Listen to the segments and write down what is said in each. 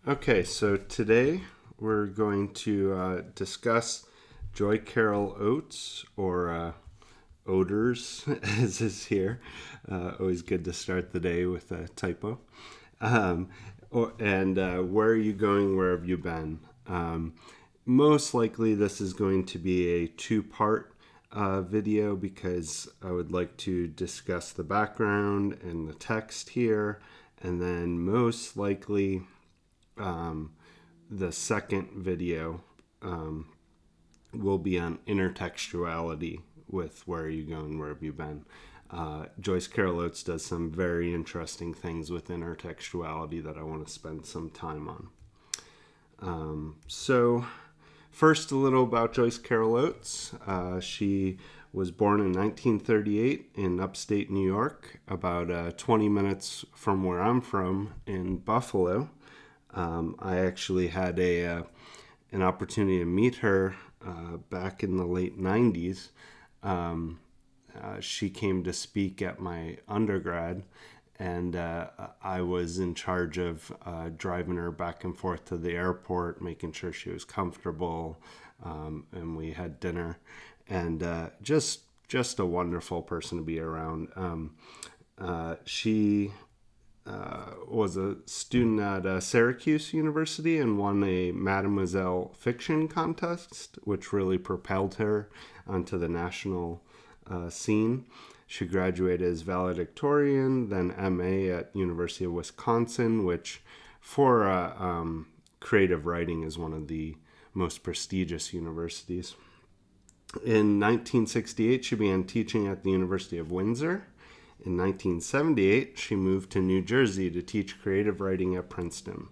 Okay, so today we're going to discuss Joy Carol Oates, or Oders, as is here. Always good to start the day with a typo. Um, Where are you going? Where have you been? Most likely, this is going to be a two-part video because I would like to discuss the background and the text here, and then most likely the second video will be on intertextuality with where are you going, where have you been. Joyce Carol Oates does some very interesting things with intertextuality that I want to spend some time on. So first, a little about Joyce Carol Oates. She was born in 1938 in upstate New York, about 20 minutes from where I'm from in Buffalo. I actually had an opportunity to meet her back in the late 90s. She came to speak at my undergrad, and I was in charge of driving her back and forth to the airport, making sure she was comfortable, and we had dinner. And just a wonderful person to be around. She was a student at Syracuse University and won a Mademoiselle fiction contest, which really propelled her onto the national scene. She graduated as valedictorian, then MA at University of Wisconsin, which for creative writing is one of the most prestigious universities. In 1968, she began teaching at the University of Windsor. In 1978, she moved to New Jersey to teach creative writing at Princeton,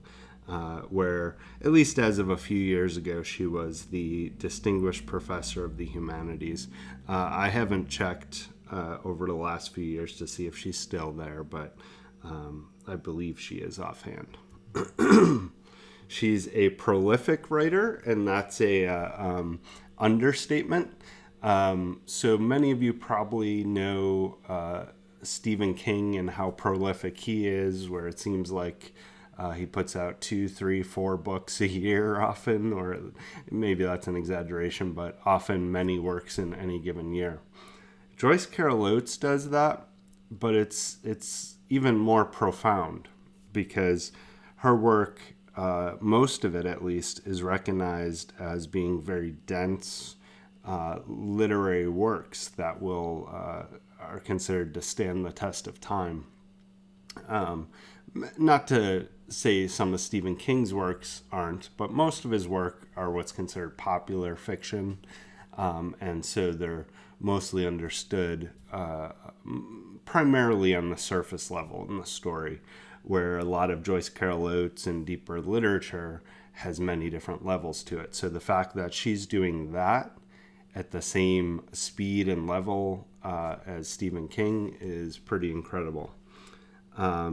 where, at least as of a few years ago, she was the Distinguished Professor of the Humanities. I haven't checked over the last few years to see if she's still there, but I believe she is offhand. She's a prolific writer, and that's a understatement. So many of you probably know Stephen King and how prolific he is, where it seems like he puts out 2, 3, 4 books a year often, or maybe that's an exaggeration, but often many works in any given year. Joyce Carol Oates does that, but it's even more profound because her work, most of it at least, is recognized as being very dense literary works that will are considered to stand the test of time. Not to say some of Stephen King's works aren't, but most of his work are what's considered popular fiction, and so they're mostly understood primarily on the surface level in the story, where a lot of Joyce Carol Oates and deeper literature has many different levels to it. So the fact that she's doing that at the same speed and level as Stephen King is pretty incredible.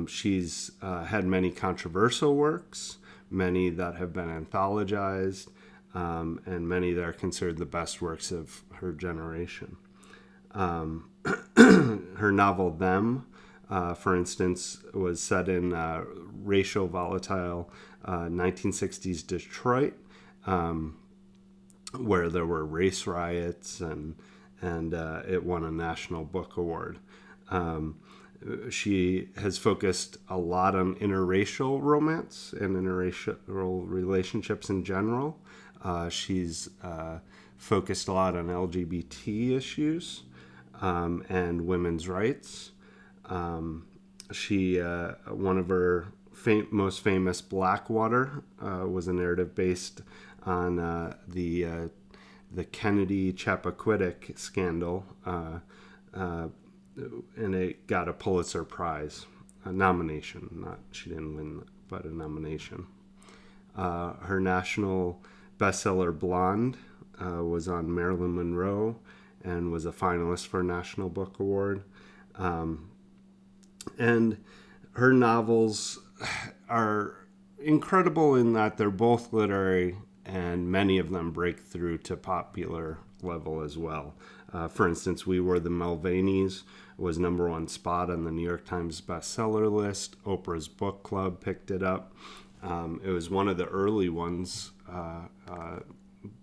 She's had many controversial works, many that have been anthologized, and many that are considered the best works of her generation. Her novel Them, for instance, was set in racial volatile 1960s Detroit, where there were race riots, and it won a National Book Award. She has focused a lot on interracial romance and interracial relationships in general. She's focused a lot on LGBT issues and women's rights. One of her most famous, Blackwater, was a narrative based on the Kennedy Chappaquiddick scandal, and it got a Pulitzer Prize, a nomination. She didn't win, but a nomination. Her national bestseller Blonde was on Marilyn Monroe and was a finalist for a National Book Award. And her novels are incredible in that they're both literary, and many of them break through to popular level as well. For instance, We Were the Mulvaneys was #1 spot on the New York Times bestseller list. Oprah's Book Club picked it up. It was one of the early ones,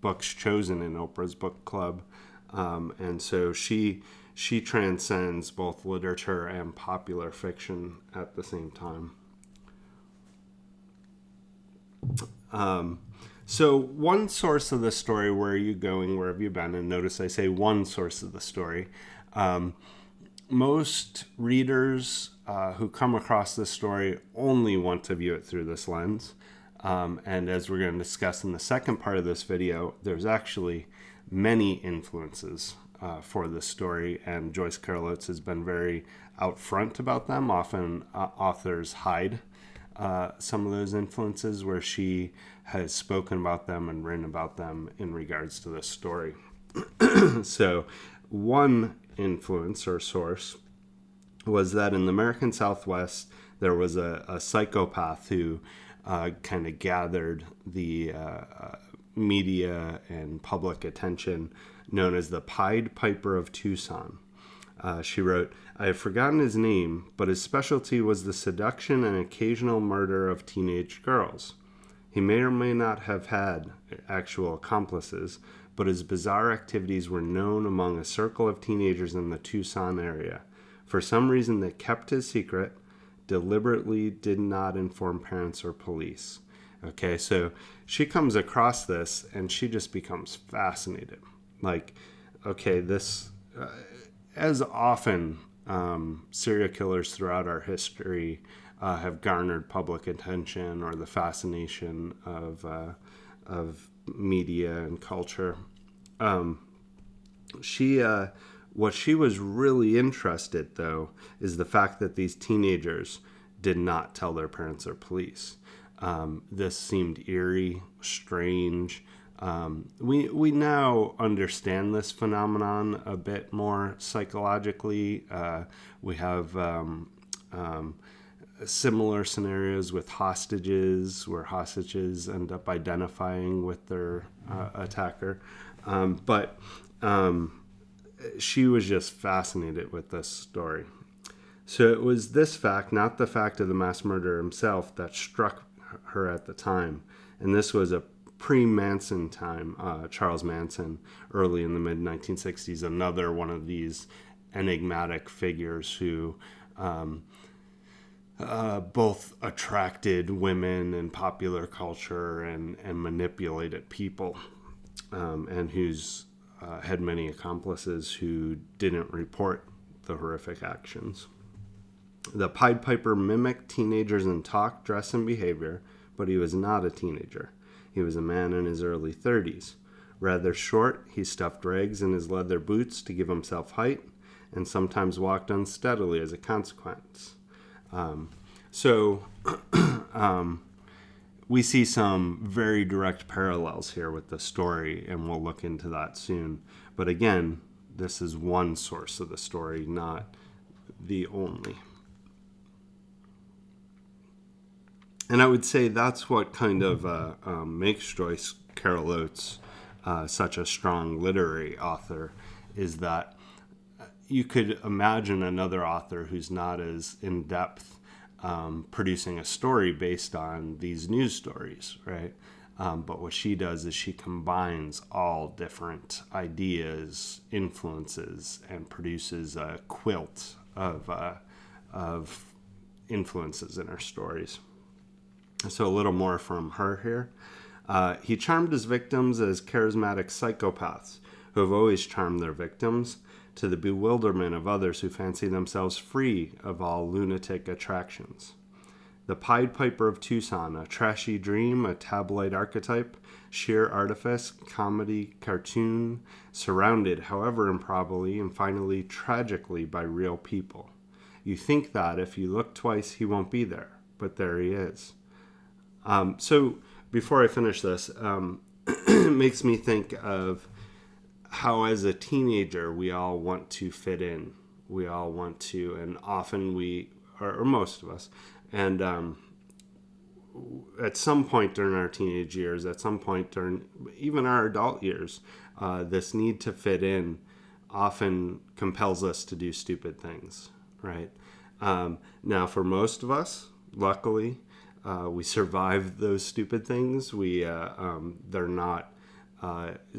books chosen in Oprah's book club. And so she transcends both literature and popular fiction at the same time. So one source of the story, where are you going, where have you been? And notice I say one source of the story. Most readers who come across this story only want to view it through this lens. And as we're going to discuss in the second part of this video, there's actually many influences for this story, and Joyce Carol Oates has been very out front about them. Often authors hide some of those influences, where she has spoken about them and written about them in regards to this story. So one influence or source was that in the American Southwest, there was a psychopath who kind of gathered the media and public attention, known as the Pied Piper of Tucson. She wrote, "I have forgotten his name, but his specialty was the seduction and occasional murder of teenage girls. He may or may not have had actual accomplices, but his bizarre activities were known among a circle of teenagers in the Tucson area. For some reason, they kept his secret, deliberately did not inform parents or police." Okay, so she comes across this and she just becomes fascinated. Like, okay, this, as often serial killers throughout our history have garnered public attention or the fascination of media and culture. What she was really interested, though, is the fact that these teenagers did not tell their parents or police. This seemed eerie, strange. We now understand this phenomenon a bit more psychologically. We have similar scenarios with hostages, where hostages end up identifying with their attacker. But she was just fascinated with this story. So it was this fact, not the fact of the mass murderer himself, that struck her at the time. And this was a pre-Manson time. Charles Manson, early in the mid-1960s, another one of these enigmatic figures who both attracted women in popular culture and manipulated people, and who's had many accomplices who didn't report the horrific actions. The Pied Piper mimicked teenagers in talk, dress, and behavior, but he was not a teenager. He was a man in his early 30s. Rather short, he stuffed rags in his leather boots to give himself height, and sometimes walked unsteadily as a consequence. We see some very direct parallels here with the story, and we'll look into that soon. But again, this is one source of the story, not the only. And I would say that's what kind of makes Joyce Carol Oates such a strong literary author, is that you could imagine another author who's not as in-depth producing a story based on these news stories, right? But what she does is she combines all different ideas, influences, and produces a quilt of influences in her stories. So a little more from her here. He charmed his victims as charismatic psychopaths who have always charmed their victims, to the bewilderment of others who fancy themselves free of all lunatic attractions. The Pied Piper of Tucson, a trashy dream, a tabloid archetype, sheer artifice, comedy, cartoon, surrounded, however improbably and finally tragically, by real people. You think that if you look twice, he won't be there, but there he is. So before I finish this, it makes me think of how as a teenager we all want to fit in. We all want to, and often we, or most of us, and at some point during our teenage years, at some point during even our adult years, this need to fit in often compels us to do stupid things, right? Now, for most of us, luckily, We survive those stupid things. They're not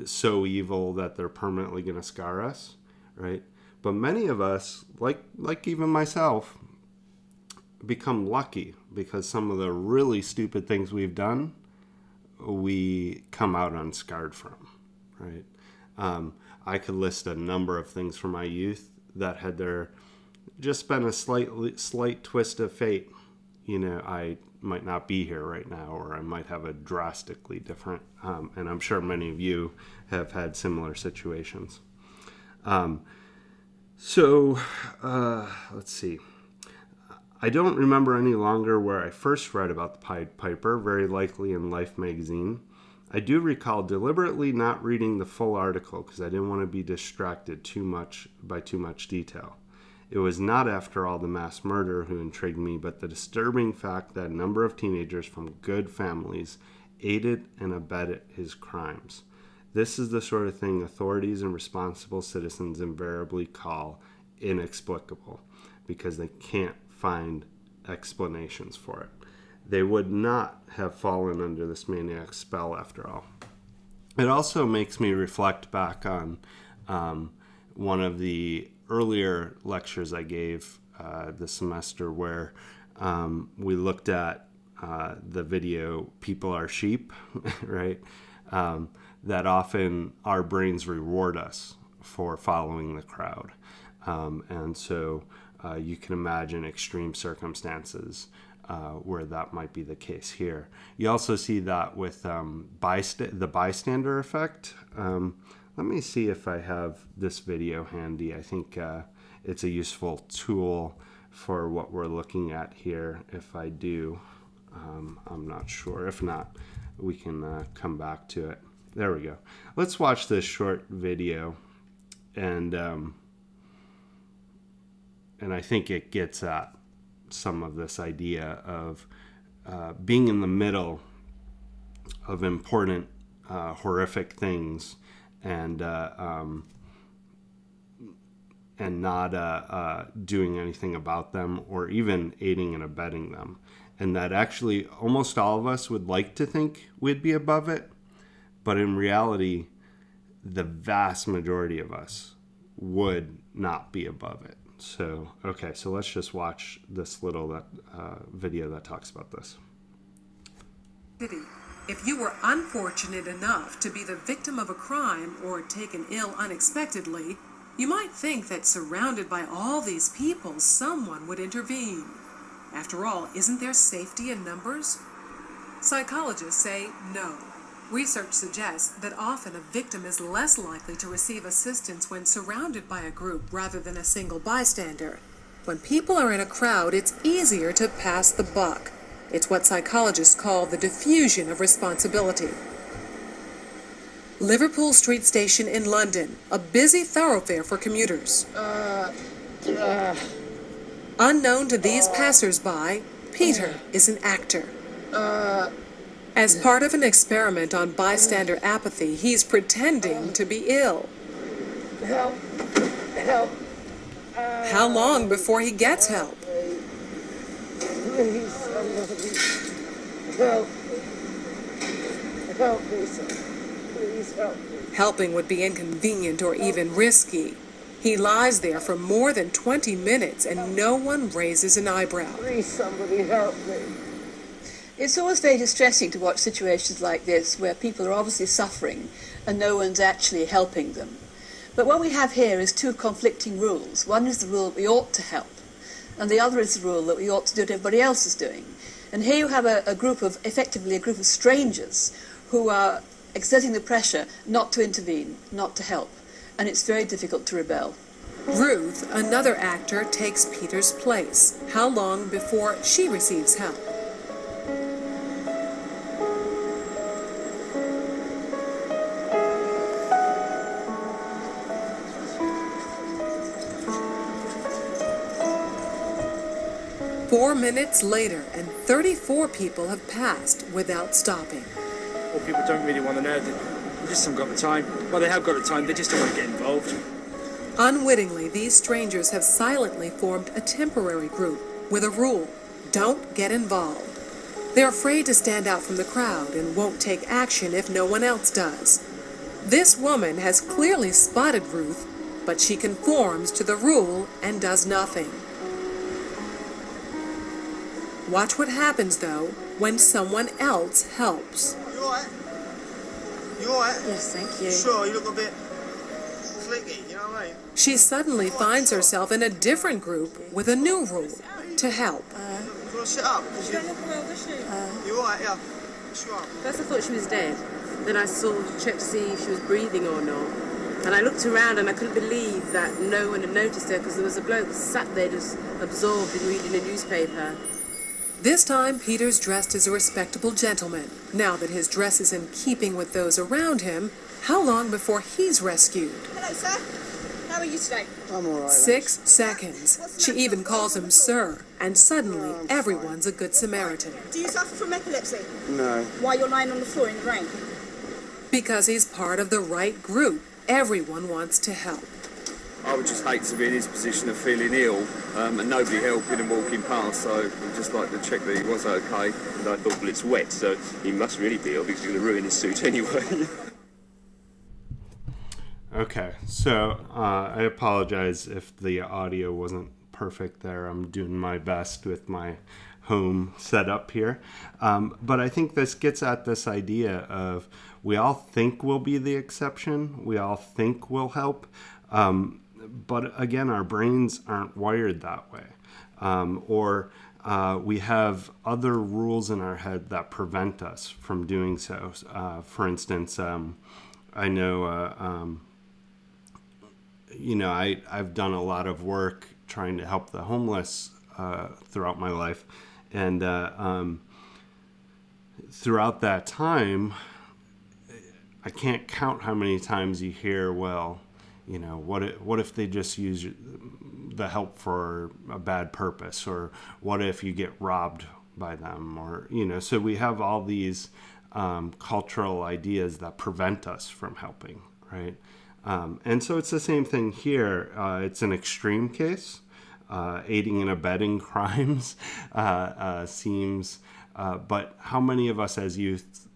so evil that they're permanently going to scar us, right? But many of us, like even myself, become lucky because some of the really stupid things we've done, we come out unscarred from, right? I could list a number of things from my youth that had there just been a slight twist of fate. I might not be here right now, or I might have a drastically different, and I'm sure many of you have had similar situations. Let's see. I don't remember any longer where I first read about the Pied Piper, very likely in Life magazine. I do recall deliberately not reading the full article because I didn't want to be distracted by too much detail. It was not, after all, the mass murder who intrigued me, but the disturbing fact that a number of teenagers from good families aided and abetted his crimes. This is the sort of thing authorities and responsible citizens invariably call inexplicable because they can't find explanations for it. They would not have fallen under this maniac's spell after all. It also makes me reflect back on one of the earlier lectures I gave this semester where we looked at the video People Are Sheep, right? That often our brains reward us for following the crowd. And so you can imagine extreme circumstances where that might be the case here. You also see that with the bystander effect. Let me see if I have this video handy. I think it's a useful tool for what we're looking at here. If I do, I'm not sure. If not, we can come back to it. There we go. Let's watch this short video, and I think it gets at some of this idea of being in the middle of important, horrific things, and not doing anything about them, or even aiding and abetting them. And that actually almost all of us would like to think we'd be above it, but in reality, the vast majority of us would not be above it. So let's just watch this little video that talks about this. If you were unfortunate enough to be the victim of a crime or taken ill unexpectedly, you might think that surrounded by all these people, someone would intervene. After all, isn't there safety in numbers? Psychologists say no. Research suggests that often a victim is less likely to receive assistance when surrounded by a group rather than a single bystander. When people are in a crowd, it's easier to pass the buck. It's what psychologists call the diffusion of responsibility. Liverpool Street Station in London, a busy thoroughfare for commuters. Unknown to these passers-by, Peter is an actor. As part of an experiment on bystander apathy, he's pretending to be ill. Help. How long before he gets help? Please, somebody. Help. Help me, sir. Please help me. Helping would be inconvenient or even risky. He lies there for more than 20 minutes and no one raises an eyebrow. Please, somebody help me. It's always very distressing to watch situations like this where people are obviously suffering and no one's actually helping them. But what we have here is two conflicting rules. One is the rule that we ought to help, and the other is the rule that we ought to do what everybody else is doing. And here you have effectively a group of strangers who are exerting the pressure not to intervene, not to help. And it's very difficult to rebel. Ruth, another actor, takes Peter's place. How long before she receives help? Four minutes later, and 34 people have passed without stopping. Well, people don't really want to know. They just haven't got the time. Well, they have got the time, they just don't want to get involved. Unwittingly, these strangers have silently formed a temporary group with a rule: don't get involved. They're afraid to stand out from the crowd and won't take action if no one else does. This woman has clearly spotted Ruth, but she conforms to the rule and does nothing. Watch what happens, though, when someone else helps. You alright? You alright? Yes, thank you. Sure, you look a bit flicky, you know what I mean? She suddenly finds herself in a different group with a new rule: to help. You want to sit up? She don't look well, does she? You alright, yeah? Sure. First I thought she was dead. Then I checked to see if she was breathing or not. And I looked around and I couldn't believe that no one had noticed her, because there was a bloke sat there just absorbed in reading a newspaper. This time, Peter's dressed as a respectable gentleman. Now that his dress is in keeping with those around him, how long before he's rescued? Hello, sir. How are you today? I'm alright. 6 seconds. She even calls him sir, and suddenly everyone's a good Samaritan. Do you suffer from epilepsy? No. Why you're lying on the floor in the rain? Because he's part of the right group. Everyone wants to help. I would just hate to be in his position of feeling ill and nobody helping and walking past, so I'd just like to check that he was okay. And I thought, well, it's wet, so he must really be ill because he's going to ruin his suit anyway. Okay, so I apologize if the audio wasn't perfect there. I'm doing my best with my home setup here. But I think this gets at this idea of we all think we'll be the exception. We all think we'll help. But again, our brains aren't wired that way. Or we have other rules in our head that prevent us from doing so. For instance, I know, I've done a lot of work trying to help the homeless throughout my life. And throughout that time, I can't count how many times you hear, well, what if they just use the help for a bad purpose, or what if you get robbed by them, or so we have all these cultural ideas that prevent us from helping, right? And so it's the same thing here. It's an extreme case. Aiding and abetting crimes seems, but how many of us as youth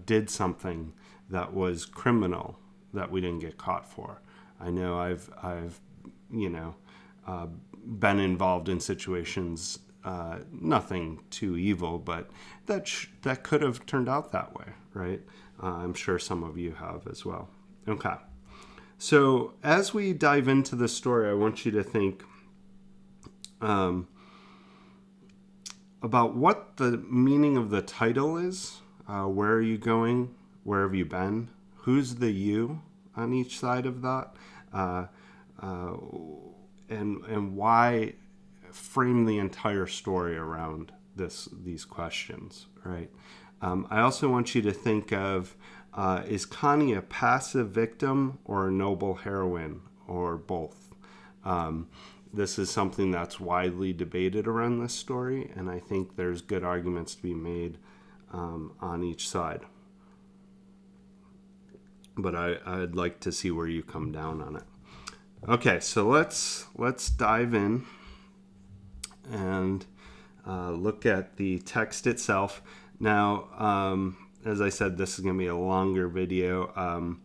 did something that was criminal that we didn't get caught for? I know I've been involved in situations, nothing too evil, but that could have turned out that way, right? I'm sure some of you have as well. Okay. So as we dive into the story, I want you to think about what the meaning of the title is. Where are you going? Where have you been? Who's the you on each side of that? And why frame the entire story around these questions, right? I also want you to think of, is Connie a passive victim or a noble heroine, or both? This is something that's widely debated around this story, and I think there's good arguments to be made on each side. But I'd like to see where you come down on it. Okay, so let's dive in and look at the text itself. Now, as I said, this is going to be a longer video.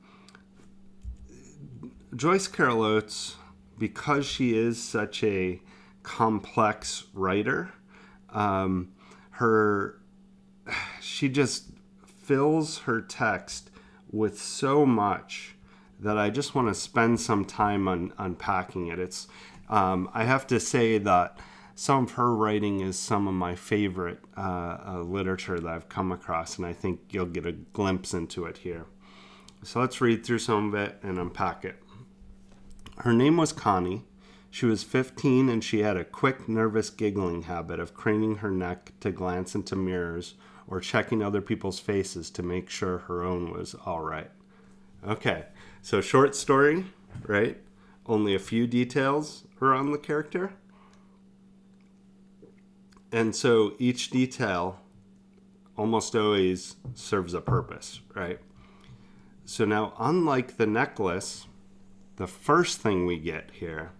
Joyce Carol Oates, because she is such a complex writer, she just fills her text with so much that I just want to spend some time on unpacking it. I have to say that some of her writing is some of my favorite literature that I've come across, and I think you'll get a glimpse into it here. So let's read through some of it and unpack it. Her name was Connie. She was 15, and she had a quick, nervous giggling habit of craning her neck to glance into mirrors or checking other people's faces to make sure her own was all right. Okay, so short story, right? Only a few details around the character. And so each detail almost always serves a purpose, right? So now, unlike the necklace, the first thing we get here,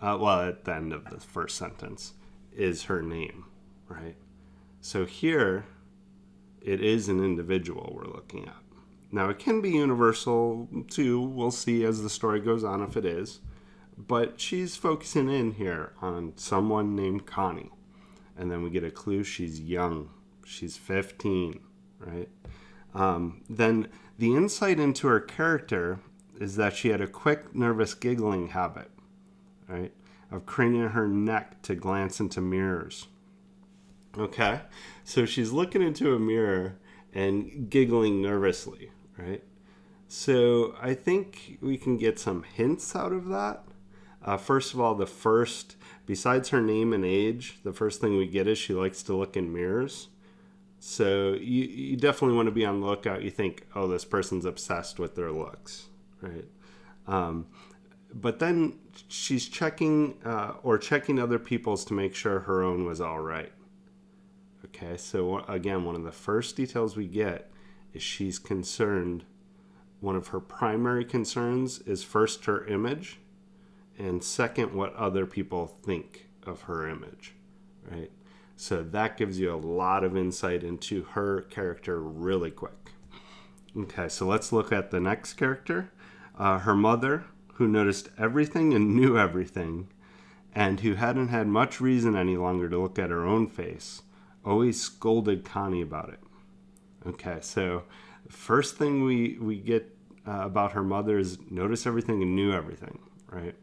at the end of the first sentence, is her name, right? So here, it is an individual we're looking at. Now, it can be universal too. We'll see as the story goes on if it is. But she's focusing in here on someone named Connie. And then we get a clue she's young. She's 15, right? Then the insight into her character is that she had a quick, nervous giggling habit, right? Of craning her neck to glance into mirrors. Okay? So she's looking into a mirror and giggling nervously, right? So I think we can get some hints out of that. First of all, besides her name and age, the first thing we get is she likes to look in mirrors. So you definitely want to be on the lookout. You think, oh, this person's obsessed with their looks, right? But then she's checking other people's to make sure her own was all right. Okay, so again, one of the first details we get is she's concerned. One of her primary concerns is first her image, and second, what other people think of her image, right? So that gives you a lot of insight into her character really quick. Okay, so let's look at the next character. Her mother, who noticed everything and knew everything, and who hadn't had much reason any longer to look at her own face, always scolded Connie about it. Okay, so the first thing we get about her mother is notice everything and knew everything, right?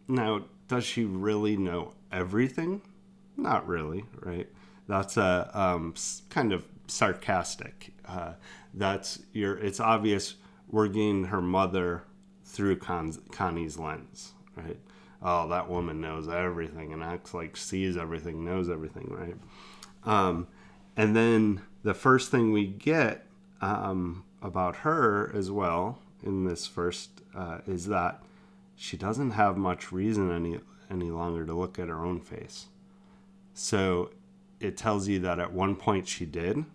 Now, does she really know everything? Not really, right? That's a kind of sarcastic. It's obvious we're getting her mother through Connie's lens, right? Oh, that woman knows everything and acts like sees everything, knows everything, right? And then the first thing we get about her as well in this first is that she doesn't have much reason any longer to look at her own face. So it tells you that at one point she did.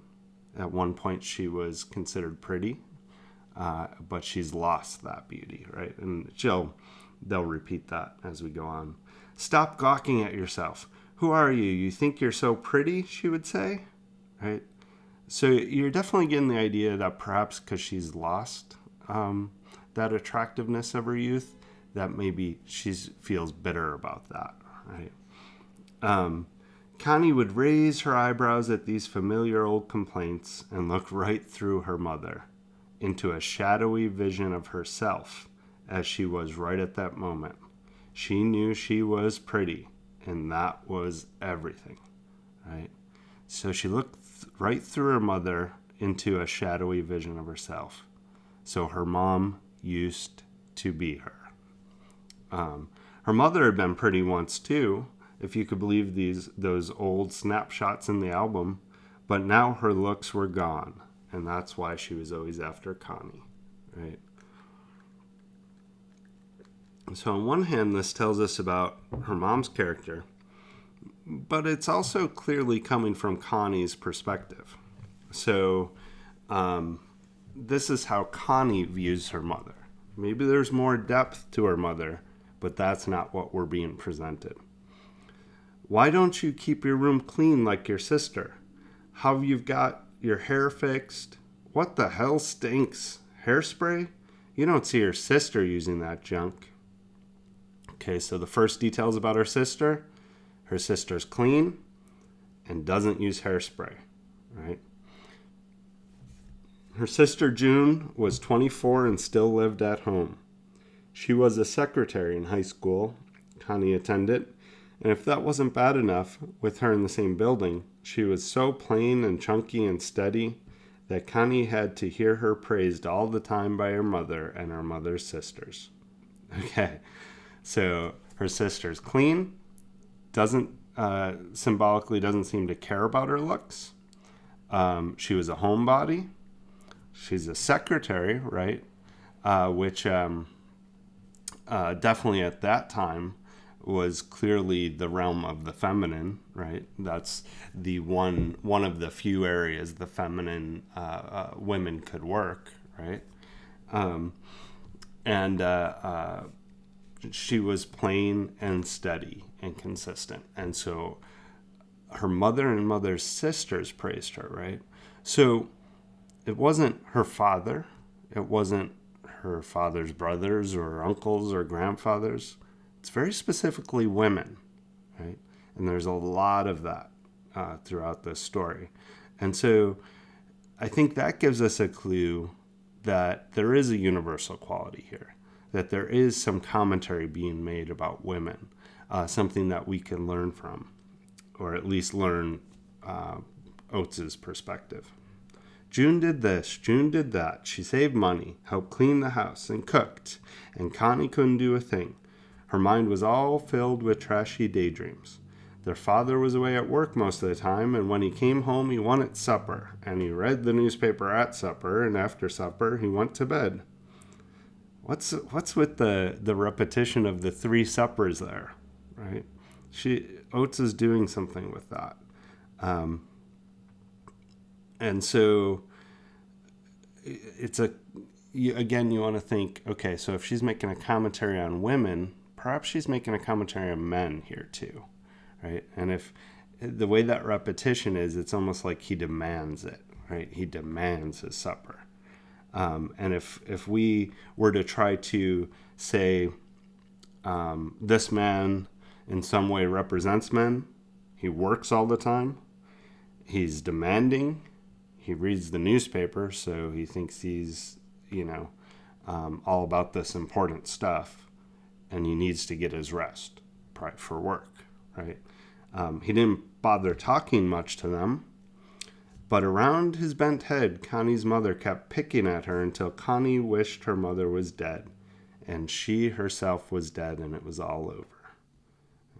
At one point she was considered pretty, but she's lost that beauty, right? And they'll repeat that as we go on. Stop gawking at yourself. Who are you? You think you're so pretty, she would say, right? So you're definitely getting the idea that perhaps because she's lost that attractiveness of her youth, that maybe she feels bitter about that, right? Connie would raise her eyebrows at these familiar old complaints and look right through her mother into a shadowy vision of herself as she was right at that moment. She knew she was pretty, and that was everything, right? So she looked right through her mother into a shadowy vision of herself. So her mom used to be her. Her mother had been pretty once too, if you could believe those old snapshots in the album, but now her looks were gone, and that's why she was always after Connie, right? So on one hand, this tells us about her mom's character, but it's also clearly coming from Connie's perspective. So this is how Connie views her mother. Maybe there's more depth to her mother, but that's not what we're being presented. Why don't you keep your room clean like your sister? How you've got your hair fixed? What the hell stinks? Hairspray? You don't see your sister using that junk. Okay, so the first details about her sister. Her sister's clean and doesn't use hairspray, right? Her sister June was 24 and still lived at home. She was a secretary in high school. Connie attended, and if that wasn't bad enough, with her in the same building, she was so plain and chunky and steady that Connie had to hear her praised all the time by her mother and her mother's sisters. Okay, so her sister's clean, symbolically doesn't seem to care about her looks. She was a homebody. She's a secretary, right? Which definitely at that time was clearly the realm of the feminine, right? That's the one of the few areas the feminine women could work, right? She was plain and steady and consistent. And so her mother and mother's sisters praised her, right? So it wasn't her father. It wasn't her father's brothers or uncles or grandfathers. It's very specifically women, right? And there's a lot of that throughout this story. And so I think that gives us a clue that there is a universal quality here, that there is some commentary being made about women, something that we can learn from, or at least learn Oates' perspective. June did this, June did that. She saved money, helped clean the house, and cooked, and Connie couldn't do a thing. Her mind was all filled with trashy daydreams. Their father was away at work most of the time, and when he came home, he wanted supper, and he read the newspaper at supper, and after supper, he went to bed. What's with the repetition of the 3 suppers there, right? Oates is doing something with that. And so again, you want to think, okay, so if she's making a commentary on women, perhaps she's making a commentary on men here too, right? And if the way that repetition is, it's almost like he demands it, right? He demands his supper. And if we were to try to say this man in some way represents men, he works all the time, he's demanding, he reads the newspaper, so he thinks he's, all about this important stuff, and he needs to get his rest, probably for work, right? He didn't bother talking much to them, but around his bent head, Connie's mother kept picking at her until Connie wished her mother was dead, and she herself was dead, and it was all over.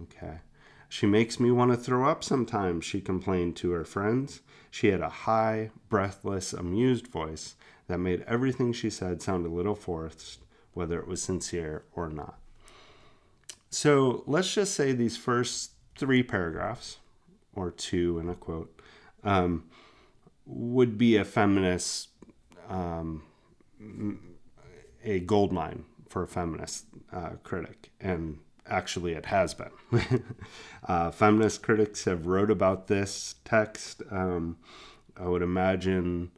Okay. She makes me want to throw up sometimes, she complained to her friends. She had a high, breathless, amused voice that made everything she said sound a little forced, whether it was sincere or not. So let's just say these first 3 paragraphs, or 2 in a quote, would be a feminist, a goldmine for a feminist critic, and actually it has been. Feminist critics have wrote about this text, I would imagine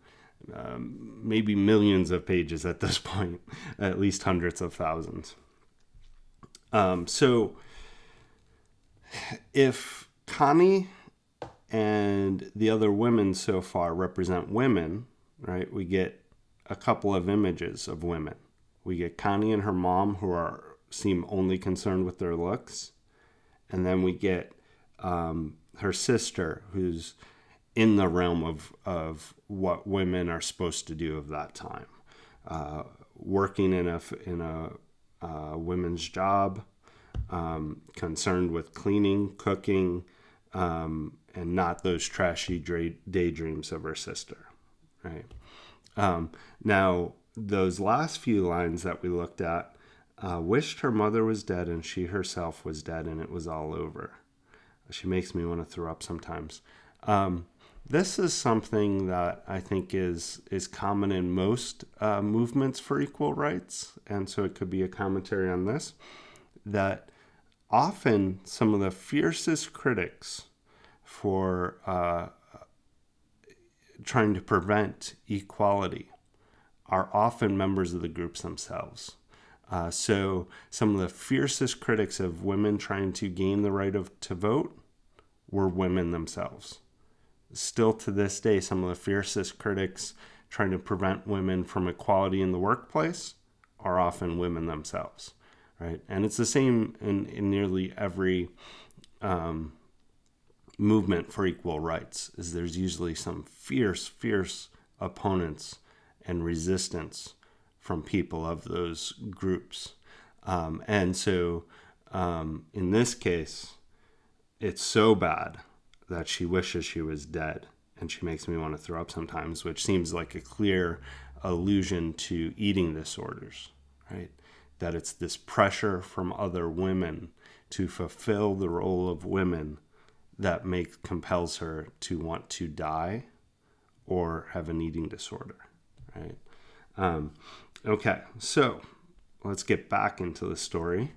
maybe millions of pages at this point, at least hundreds of thousands. So if Connie and the other women so far represent women, right, we get a couple of images of women. We get Connie and her mom, who seem only concerned with their looks. And then we get her sister, who's in the realm of what women are supposed to do of that time. Working in a women's job, concerned with cleaning, cooking, and not those trashy daydreams of her sister, right? Now, those last few lines that we looked at, wished her mother was dead and she herself was dead and it was all over. She makes me want to throw up sometimes. This is something that I think is common in most movements for equal rights, and so it could be a commentary on this, that often some of the fiercest critics for trying to prevent equality are often members of the groups themselves. So some of the fiercest critics of women trying to gain the right to vote were women themselves. Still to this day, some of the fiercest critics trying to prevent women from equality in the workplace are often women themselves, right? And it's the same in nearly every movement for equal rights, is there's usually some fierce opponents and resistance from people of those groups. And so in this case, it's so bad that she wishes she was dead, and she makes me want to throw up sometimes, which seems like a clear allusion to eating disorders, right? That it's this pressure from other women to fulfill the role of women that compels her to want to die or have an eating disorder, right? Okay, so let's get back into the story.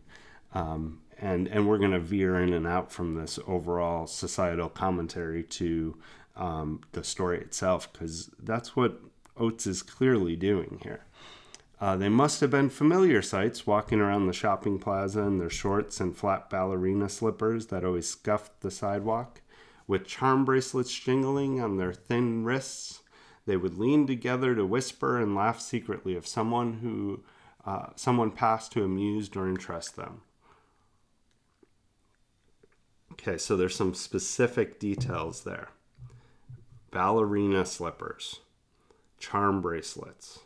and we're going to veer in and out from this overall societal commentary to the story itself, because that's what Oates is clearly doing here. They must have been familiar sights, walking around the shopping plaza in their shorts and flat ballerina slippers that always scuffed the sidewalk. With charm bracelets jingling on their thin wrists, they would lean together to whisper and laugh secretly if someone passed to amuse or interest them. Okay, so there's some specific details there. Ballerina slippers, charm bracelets,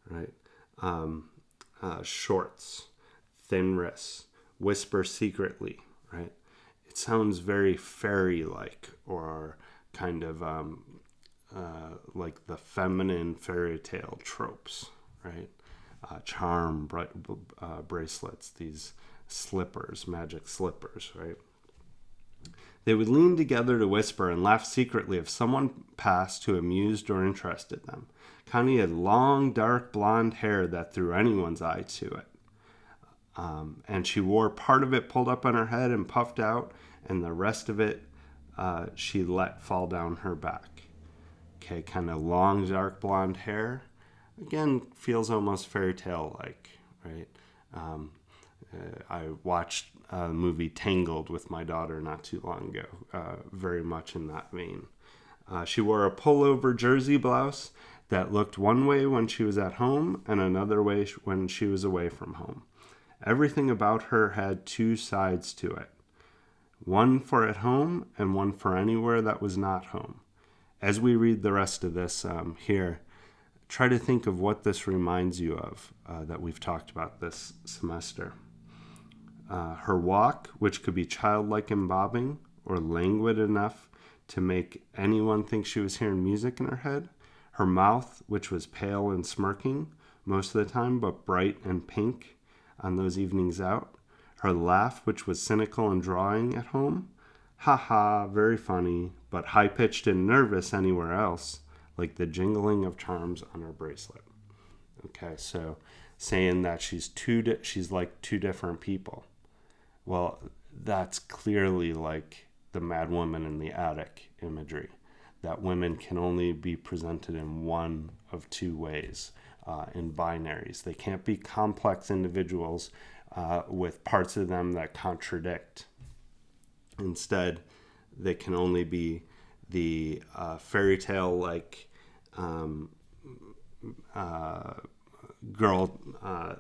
right? Shorts, thin wrists, whisper secretly, right? It sounds very fairy-like, or kind of like the feminine fairy tale tropes, right? Charm bracelets, these slippers, magic slippers, right? They would lean together to whisper and laugh secretly if someone passed who amused or interested them. Connie had long, dark blonde hair that threw anyone's eye to it. And she wore part of it pulled up on her head and puffed out, and the rest of it she let fall down her back. Okay, kind of long, dark blonde hair. Again, feels almost fairy tale-like, right? I watched the movie Tangled with my daughter not too long ago, very much in that vein. She wore a pullover jersey blouse that looked one way when she was at home and another way when she was away from home. Everything about her had two sides to it. One for at home and one for anywhere that was not home. As we read the rest of this here, try to think of what this reminds you of that we've talked about this semester. Her walk, which could be childlike and bobbing, or languid enough to make anyone think she was hearing music in her head. Her mouth, which was pale and smirking most of the time, but bright and pink on those evenings out. Her laugh, which was cynical and drawing at home. Ha ha, very funny, but high-pitched and nervous anywhere else, like the jingling of charms on her bracelet. Okay, so saying that she's like two different people. Well, that's clearly like the mad woman in the attic imagery, that women can only be presented in one of two ways, in binaries. They can't be complex individuals with parts of them that contradict. Instead, they can only be the fairy tale-like girl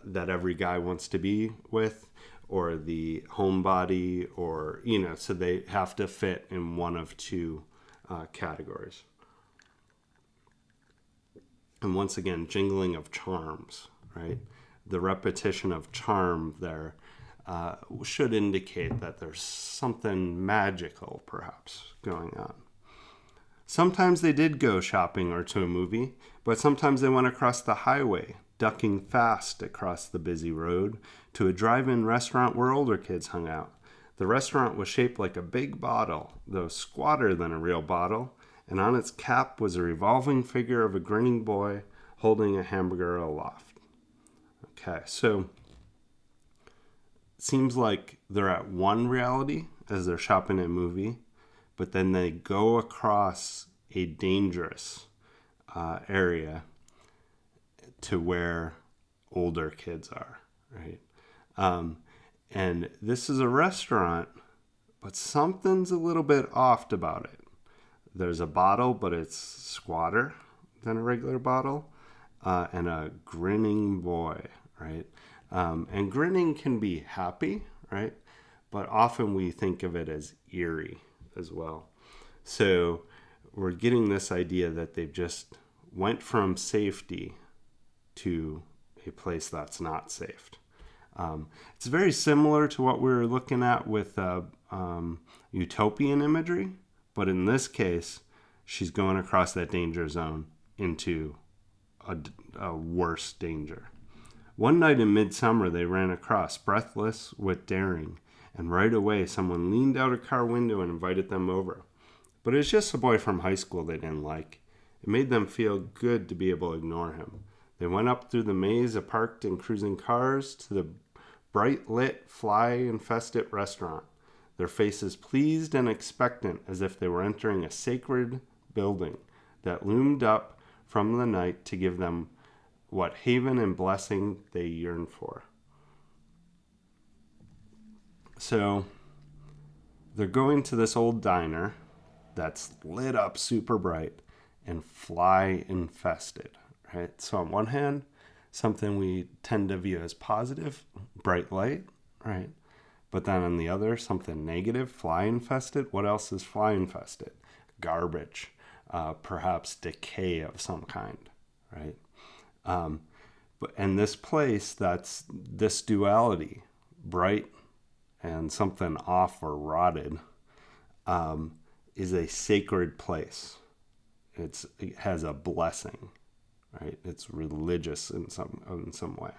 that every guy wants to be with, or the homebody, or, so they have to fit in one of two categories. And once again, jingling of charms, right? The repetition of charm there should indicate that there's something magical, perhaps, going on. Sometimes they did go shopping or to a movie, but sometimes they went across the highway, ducking fast across the busy road to a drive-in restaurant where older kids hung out. The restaurant was shaped like a big bottle, though squatter than a real bottle, and on its cap was a revolving figure of a grinning boy holding a hamburger aloft. Okay, so it seems like they're at one reality as they're shopping a movie, but then they go across a dangerous area to where older kids are, right? And this is a restaurant, but something's a little bit off about it. There's a bottle, but it's squatter than a regular bottle, and a grinning boy, right? And grinning can be happy, right? But often we think of it as eerie as well. So we're getting this idea that they've just went from safety to a place that's not safe. It's very similar to what we were looking at with utopian imagery, but in this case, she's going across that danger zone into a worse danger. One night in midsummer, they ran across, breathless with daring, and right away someone leaned out a car window and invited them over. But it was just a boy from high school they didn't like. It made them feel good to be able to ignore him. They went up through the maze of parked and cruising cars to the bright lit, fly infested restaurant, their faces pleased and expectant as if they were entering a sacred building that loomed up from the night to give them what haven and blessing they yearned for. So they're going to this old diner that's lit up super bright and fly infested, right? So on one hand, something we tend to view as positive, bright light, right? But then on the other, something negative, fly infested. What else is fly infested? Garbage, perhaps decay of some kind, right? And this place, that's this duality, bright and something off or rotted, is a sacred place. It has a blessing, right? It's religious in some way.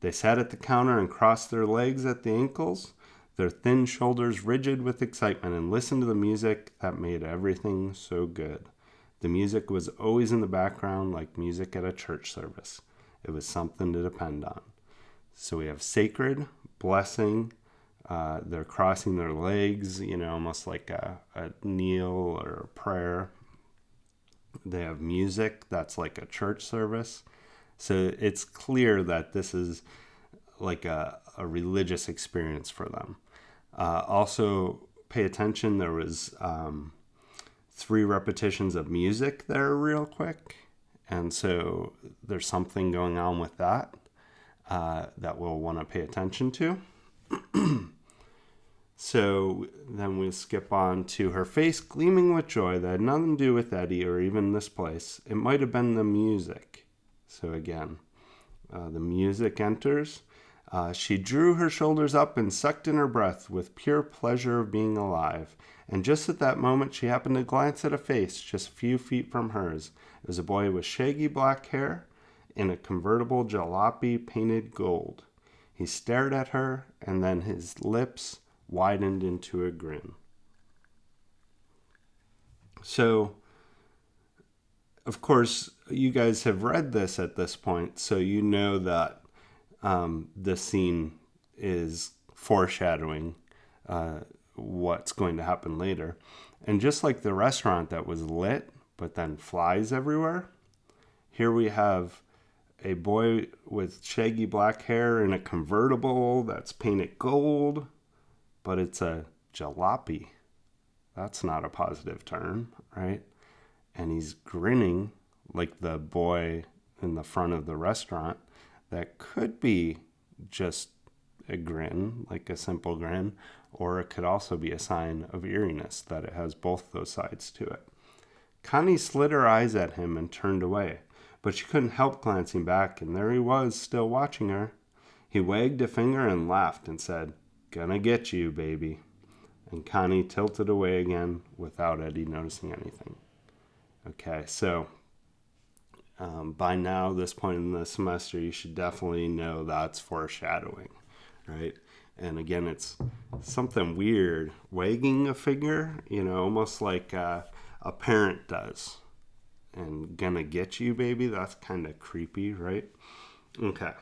They sat at the counter and crossed their legs at the ankles, their thin shoulders rigid with excitement, and listened to the music that made everything so good. The music was always in the background like music at a church service. It was something to depend on. So we have sacred, blessing. They're crossing their legs, almost like a kneel or a prayer. They have music that's like a church service. So it's clear that this is like a religious experience for them. Also, pay attention, there was 3 repetitions of music there real quick. And so there's something going on with that that we'll want to pay attention to. So then we skip on to her face gleaming with joy that had nothing to do with Eddie or even this place. It might have been the music. So again, the music enters. She drew her shoulders up and sucked in her breath with pure pleasure of being alive. And just at that moment, she happened to glance at a face just a few feet from hers. It was a boy with shaggy black hair in a convertible jalopy painted gold. He stared at her, and then his lips widened into a grin. So, of course, you guys have read this at this point, so you know that this scene is foreshadowing what's going to happen later. And just like the restaurant that was lit, but then flies everywhere, here we have a boy with shaggy black hair in a convertible that's painted gold, but it's a jalopy. That's not a positive term, right? And he's grinning like the boy in the front of the restaurant. That could be just a grin, like a simple grin, or it could also be a sign of eeriness, that it has both those sides to it. Connie slid her eyes at him and turned away, but she couldn't help glancing back, and there he was, still watching her. He wagged a finger and laughed and said, "Gonna get you, baby." And Connie tilted away again without Eddie noticing anything. Okay, so by now, this point in the semester, you should definitely know that's foreshadowing, right? And again, it's something weird. Wagging a finger, almost like a parent does. And "gonna get you, baby," that's kind of creepy, right? Okay.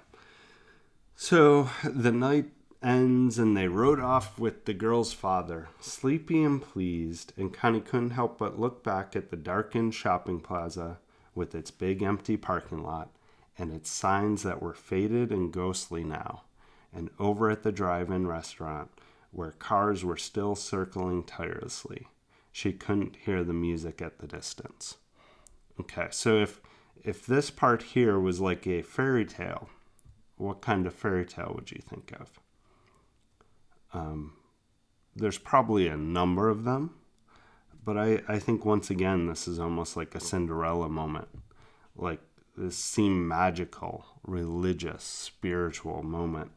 So the night ends and they rode off with the girl's father, sleepy and pleased, and Connie couldn't help but look back at the darkened shopping plaza with its big empty parking lot and its signs that were faded and ghostly now, and over at the drive-in restaurant where cars were still circling tirelessly. She couldn't hear the music at the distance. Okay, so if this part here was like a fairy tale, what kind of fairy tale would you think of? There's probably a number of them, but I think once again this is almost like a Cinderella moment. Like this seemed magical, religious, spiritual moment.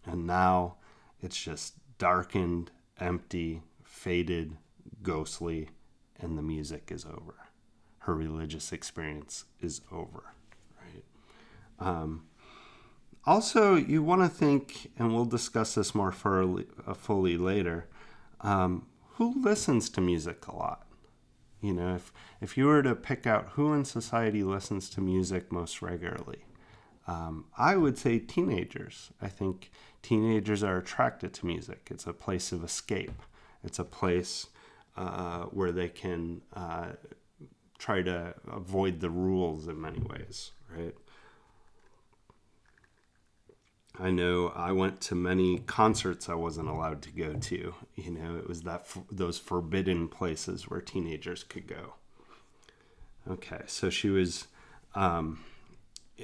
And now it's just darkened, empty, faded, ghostly, and the music is over. Her religious experience is over, right? Also, you want to think, and we'll discuss this more fully later, who listens to music a lot? If you were to pick out who in society listens to music most regularly, I would say teenagers. I think teenagers are attracted to music. It's a place of escape. It's a place where they can try to avoid the rules in many ways, right? I know I went to many concerts I wasn't allowed to go to. You know, it was those forbidden places where teenagers could go. Okay, so she was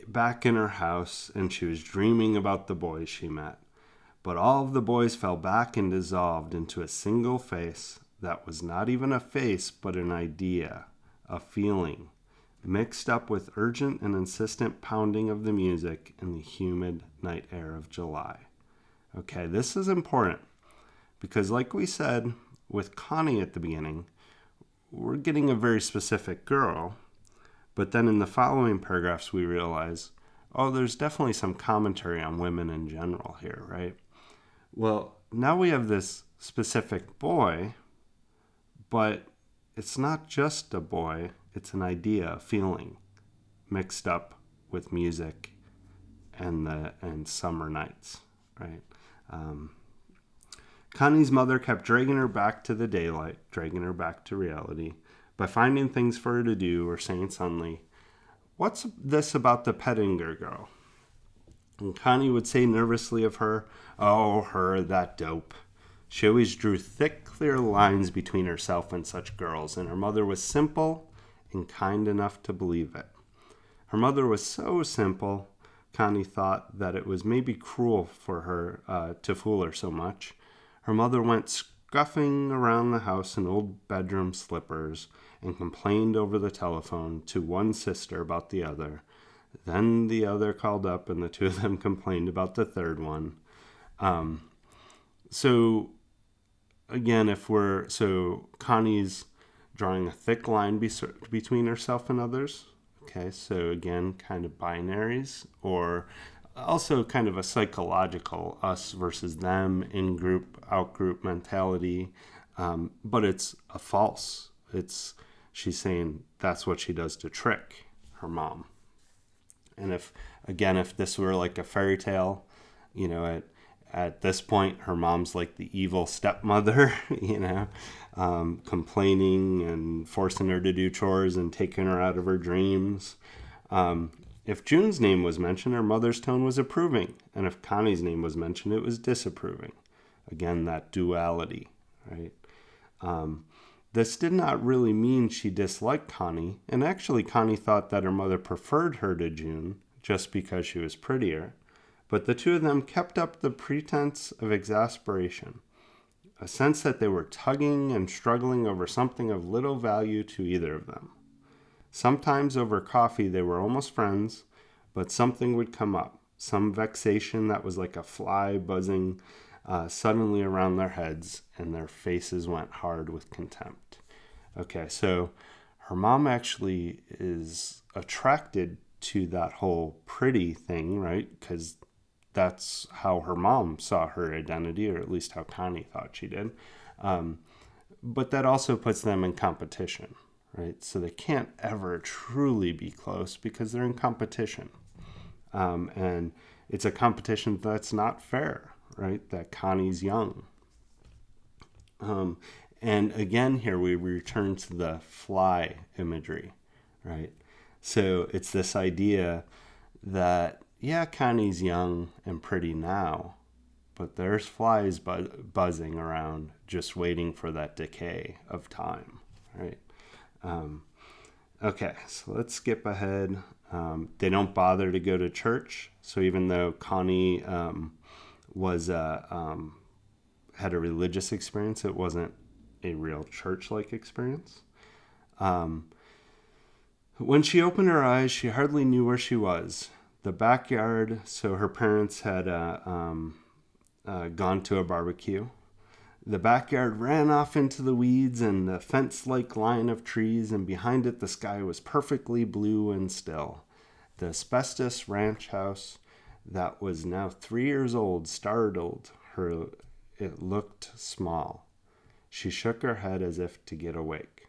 back in her house, and she was dreaming about the boys she met. But all of the boys fell back and dissolved into a single face that was not even a face, but an idea, a feeling, mixed up with urgent and insistent pounding of the music in the humid night air of July. Okay, this is important because, like we said with Connie at the beginning, we're getting a very specific girl, but then in the following paragraphs we realize, oh, there's definitely some commentary on women in general here, right? Well, now we have this specific boy, but it's not just a boy, it's an idea, a feeling, mixed up with music and summer nights, right? Connie's mother kept dragging her back to the daylight, dragging her back to reality, by finding things for her to do or saying suddenly, "What's this about the Pettinger girl?" And Connie would say nervously of her, "Oh, her, that dope." She always drew thick, clear lines between herself and such girls, and her mother was simple and kind enough to believe it. Her mother was so simple, Connie thought that it was maybe cruel for her to fool her so much. Her mother went scuffing around the house in old bedroom slippers and complained over the telephone to one sister about the other. Then the other called up, and the two of them complained about the third one. So Connie's drawing a thick line between herself and others. Okay, so again, kind of binaries, or also kind of a psychological us versus them, in-group, out-group mentality. But it's a false. She's saying that's what she does to trick her mom. And if this were like a fairy tale, you know, at this point, her mom's like the evil stepmother, you know, complaining and forcing her to do chores and taking her out of her dreams. If June's name was mentioned, her mother's tone was approving. And if Connie's name was mentioned, it was disapproving. Again, that duality, right? This did not really mean she disliked Connie. And actually, Connie thought that her mother preferred her to June just because she was prettier. But the two of them kept up the pretense of exasperation, a sense that they were tugging and struggling over something of little value to either of them. Sometimes over coffee they were almost friends, but something would come up, some vexation that was like a fly buzzing suddenly around their heads, and their faces went hard with contempt. Okay, so her mom actually is attracted to that whole pretty thing, right? Because that's how her mom saw her identity, or at least how Connie thought she did. But that also puts them in competition, right? So they can't ever truly be close because they're in competition. And it's a competition that's not fair, right? That Connie's young. And again, here we return to the fly imagery, right? So it's this idea that, yeah, Connie's young and pretty now, but there's flies buzzing around just waiting for that decay of time, right? Okay, so let's skip ahead. They don't bother to go to church. So even though Connie had a religious experience, it wasn't a real church-like experience. When she opened her eyes, she hardly knew where she was. The backyard, so her parents had gone to a barbecue. The backyard ran off into the weeds and the fence-like line of trees, and behind it the sky was perfectly blue and still. The asbestos ranch house that was now 3 years old startled her. It looked small. She shook her head as if to get awake.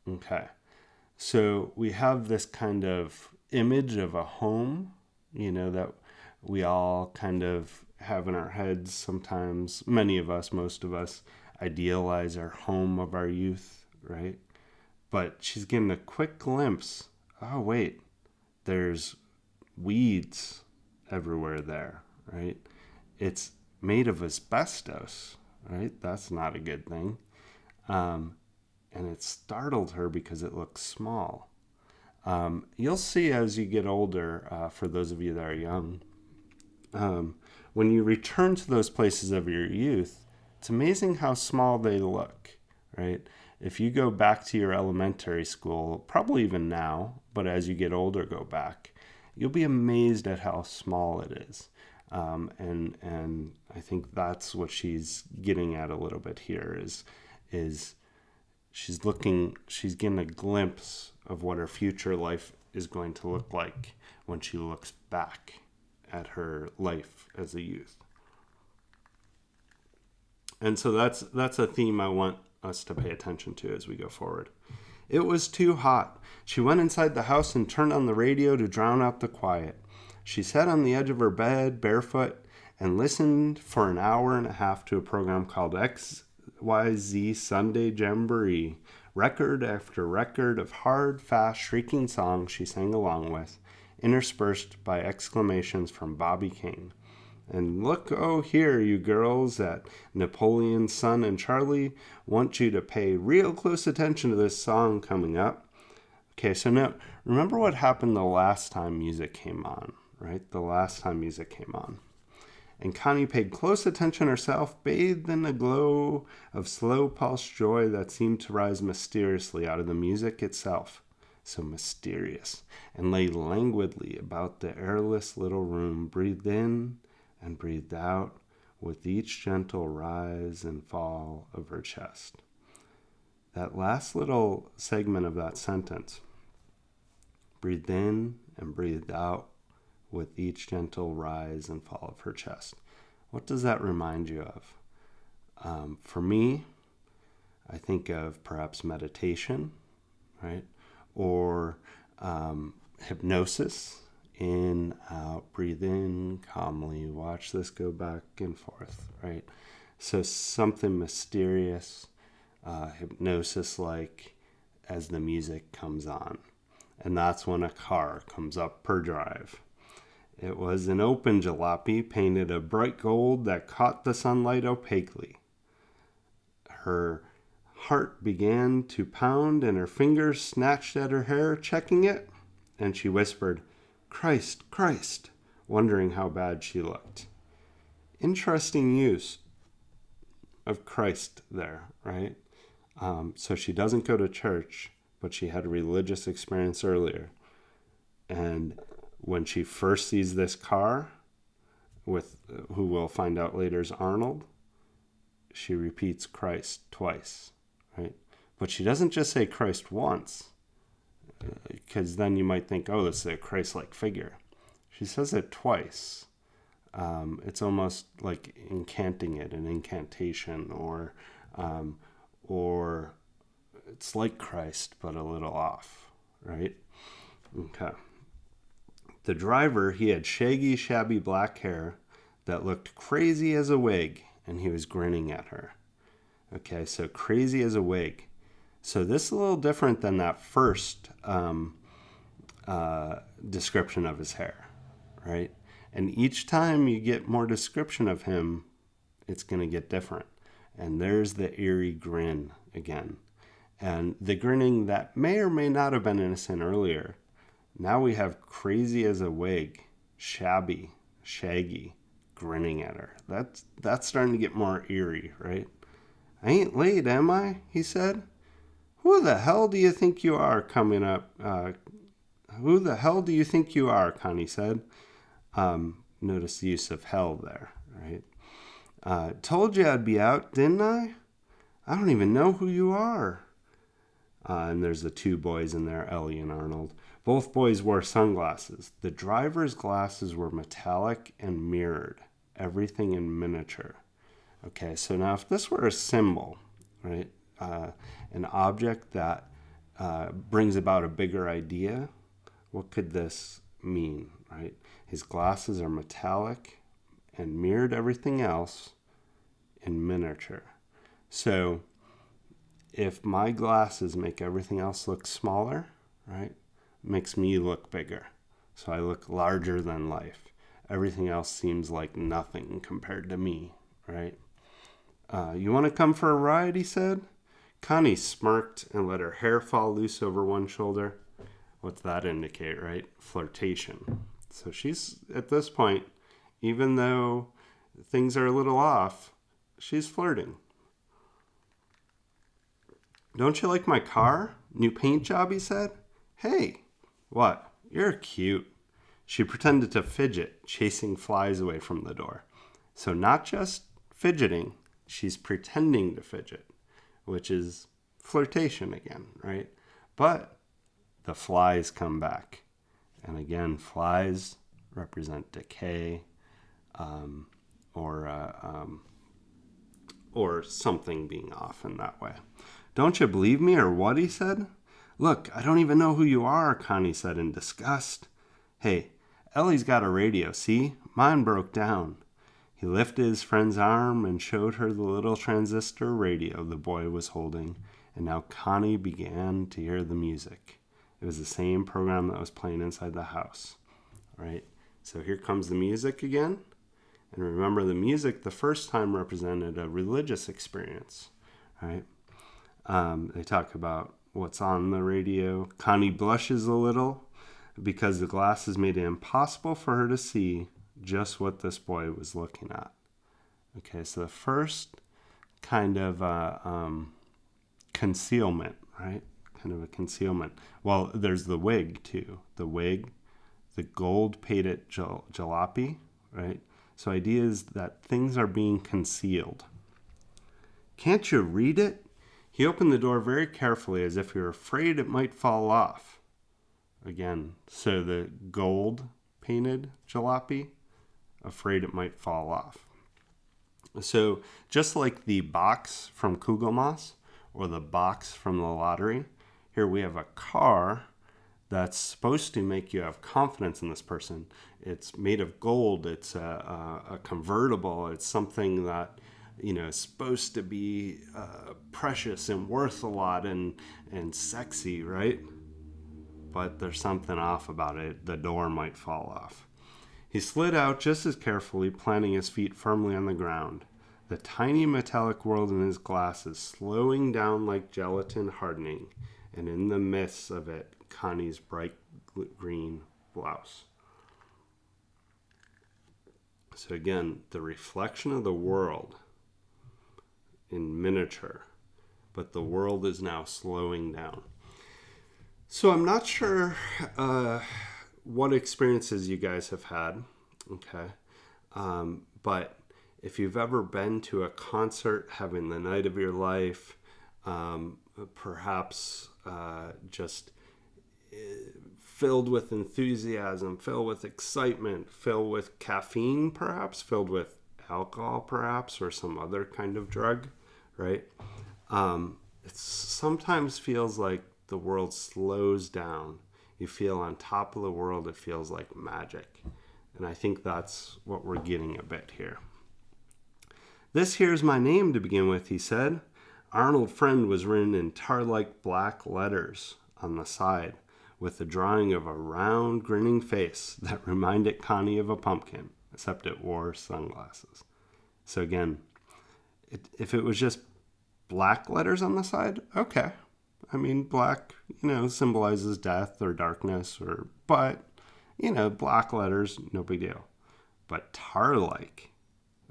Okay, so we have this kind of image of a home that we all kind of have in our heads sometimes. Many of us, most of us, idealize our home of our youth, right? But she's getting a quick glimpse. Oh, wait, there's weeds everywhere there, right? It's made of asbestos, right? That's not a good thing. And it startled her because it looks small. You'll see as you get older, for those of you that are young, when you return to those places of your youth, it's amazing how small they look, right? If you go back to your elementary school, probably even now, but as you get older, go back, you'll be amazed at how small it is. And I think that's what she's getting at a little bit here is she's getting a glimpse of what her future life is going to look like when she looks back at her life as a youth. And so that's a theme I want us to pay attention to as we go forward. It was too hot. She went inside the house and turned on the radio to drown out the quiet. She sat on the edge of her bed, barefoot, and listened for an hour and a half to a program called XYZ Sunday Jamboree. Record after record of hard, fast, shrieking songs she sang along with, interspersed by exclamations from Bobby King. And look, oh, here, you girls at Napoleon's Son and Charlie, want you to pay real close attention to this song coming up. Okay, so now, remember what happened the last time music came on, right? The last time music came on. And Connie paid close attention herself, bathed in a glow of slow-pulsed joy that seemed to rise mysteriously out of the music itself. So mysterious. And lay languidly about the airless little room, breathed in and breathed out with each gentle rise and fall of her chest. That last little segment of that sentence, breathed in and breathed out with each gentle rise and fall of her chest. What does that remind you of? For me, I think of perhaps meditation, right? Or hypnosis. In, out, breathe in calmly, watch this go back and forth, right? So something mysterious, hypnosis-like as the music comes on. And that's when a car comes up her drive. It was an open jalopy painted a bright gold that caught the sunlight opaquely. Her heart began to pound and her fingers snatched at her hair, checking it, and she whispered, "Christ, Christ," wondering how bad she looked. Interesting use of Christ there, right? So she doesn't go to church, but she had a religious experience earlier. And when she first sees this car, with who we'll find out later is Arnold, she repeats Christ twice, right? But she doesn't just say Christ once, because then you might think, oh, this is a Christ-like figure. She says it twice. It's almost like incanting it, an incantation, or it's like Christ, but a little off, right? Okay. The driver, he had shaggy, shabby black hair that looked crazy as a wig, and he was grinning at her. Okay, so crazy as a wig. So this is a little different than that first description of his hair, right? And each time you get more description of him, it's going to get different. And there's the eerie grin again. And the grinning that may or may not have been innocent earlier, now we have crazy as a wig, shabby, shaggy, grinning at her. That's starting to get more eerie, right? "I ain't late, am I?" he said. "Who the hell do you think you are coming up? Who the hell do you think you are?" Connie said. Notice the use of hell there, right? "Told you I'd be out, didn't I? I don't even know who you are." And there's the two boys in there, Ellie and Arnold. Both boys wore sunglasses. The driver's glasses were metallic and mirrored, everything in miniature. Okay, so now if this were a symbol, right, an object that brings about a bigger idea, what could this mean, right? His glasses are metallic and mirrored everything else in miniature. So if my glasses make everything else look smaller, right, it makes me look bigger. So I look larger than life. Everything else seems like nothing compared to me, right? You want to come for a ride, he said. Connie smirked and let her hair fall loose over one shoulder. What's that indicate, right? Flirtation. So she's, at this point, even though things are a little off, she's flirting. Don't you like my car? New paint job, he said. Hey, what? You're cute. She pretended to fidget, chasing flies away from the door. So not just fidgeting, she's pretending to fidget, which is flirtation again, right? But the flies come back. And again, flies represent decay, or something being off in that way. Don't you believe me or what, he said. Look, I don't even know who you are, Connie said in disgust. Hey, Ellie's got a radio, see? Mine broke down. He lifted his friend's arm and showed her the little transistor radio the boy was holding, and now Connie began to hear the music. It was the same program that was playing inside the house, right? So here comes the music again. And remember, the music the first time represented a religious experience, right? They talk about what's on the radio. Connie blushes a little because the glasses made it impossible for her to see just what this boy was looking at. Okay, so the first kind of concealment, right? Kind of a concealment. Well, there's the wig too. The wig, the gold-pated jalopy, right? So idea is that things are being concealed. Can't you read it? He opened the door very carefully as if he were afraid it might fall off. Again, so the gold-painted jalopy, afraid it might fall off. So just like the box from Kugelmass or the box from the lottery, here we have a car that's supposed to make you have confidence in this person. It's made of gold. It's a convertible. It's something that, you know, is supposed to be precious and worth a lot and sexy, right? But there's something off about it. The door might fall off. He slid out just as carefully, planting his feet firmly on the ground. The tiny metallic world in his glasses slowing down like gelatin hardening, and in the midst of it, Connie's bright green blouse. So again, the reflection of the world in miniature, but the world is now slowing down. So I'm not sure what experiences you guys have had, okay? But if you've ever been to a concert, having the night of your life, perhaps just filled with enthusiasm, filled with excitement, filled with caffeine, perhaps, filled with alcohol, perhaps, or some other kind of drug, right? It sometimes feels like the world slows down. You feel on top of the world. It feels like magic. And I think that's what we're getting a bit here. This here's my name to begin with, he said. Arnold Friend was written in tar-like black letters on the side, with a drawing of a round, grinning face that reminded Connie of a pumpkin, except it wore sunglasses. So again, if it was just black letters on the side, okay. I mean, black, symbolizes death or darkness, but, black letters, no big deal. But tar-like,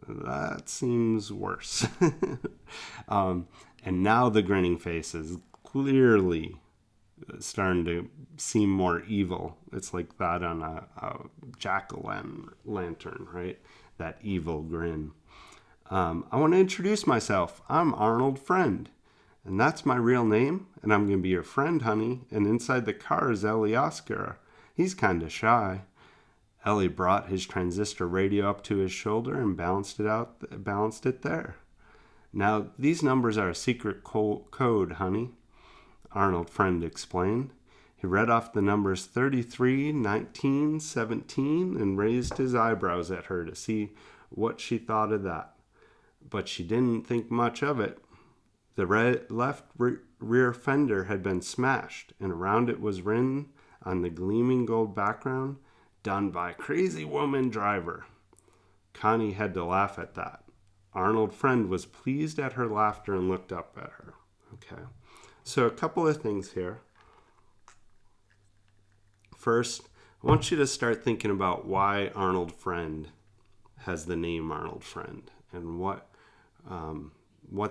that seems worse. And now the grinning face is clearly starting to seem more evil. It's like that on a jack-o'-lantern, right? That evil grin. I want to introduce myself. I'm Arnold Friend, and that's my real name, and I'm going to be your friend, honey. And inside the car is Ellie Oscar. He's kind of shy. Ellie brought his transistor radio up to his shoulder and balanced it there. Now, these numbers are a secret code, honey, Arnold Friend explained. He read off the numbers 33, 19, 17, and raised his eyebrows at her to see what she thought of that. But she didn't think much of it. The left rear fender had been smashed, and around it was written on the gleaming gold background, "Done by crazy woman driver." Connie had to laugh at that. Arnold Friend was pleased at her laughter and looked up at her. Okay, so a couple of things here. First, I want you to start thinking about why Arnold Friend has the name Arnold Friend and what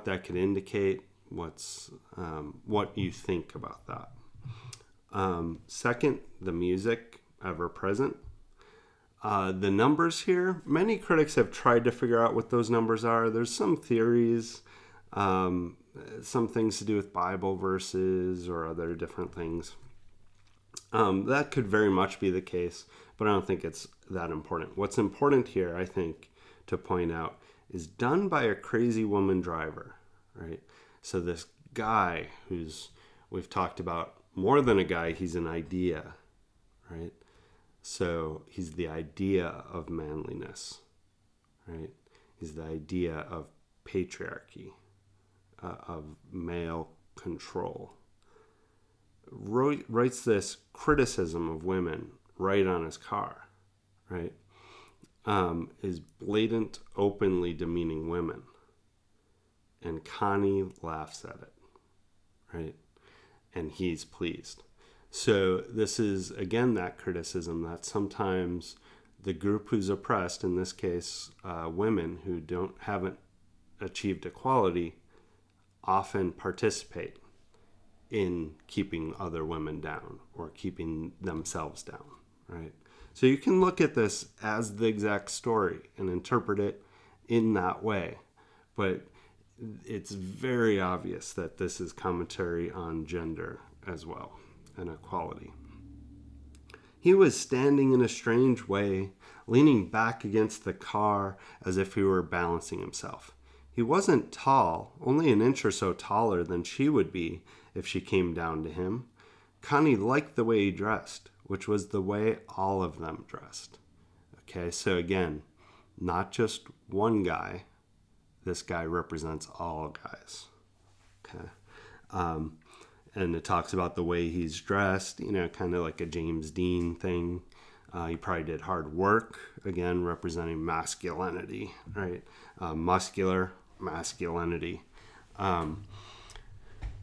that could indicate, what you think about that. Second, the music, ever present. The numbers here, many critics have tried to figure out what those numbers are. There's some theories, some things to do with Bible verses or other different things. That could very much be the case, but I don't think it's that important. What's important here, I think, to point out is done by a crazy woman driver, right? So this guy we've talked about more than a guy, he's an idea, right? So he's the idea of manliness, right? He's the idea of patriarchy, of male control. Writes this criticism of women right on his car, right? Is blatant, openly demeaning women. And Connie laughs at it, right? And he's pleased. So this is, again, that criticism that sometimes the group who's oppressed, in this case, women who haven't achieved equality, often participate in keeping other women down or keeping themselves down, right? So you can look at this as the exact story and interpret it in that way. But it's very obvious that this is commentary on gender as well and equality. He was standing in a strange way, leaning back against the car as if he were balancing himself. He wasn't tall, only an inch or so taller than she would be if she came down to him. Connie liked the way he dressed, which was the way all of them dressed. Okay, so again, not just one guy. This guy represents all guys. Okay, and it talks about the way he's dressed, kind of like a James Dean thing. He probably did hard work, again, representing masculinity, right? Muscular masculinity.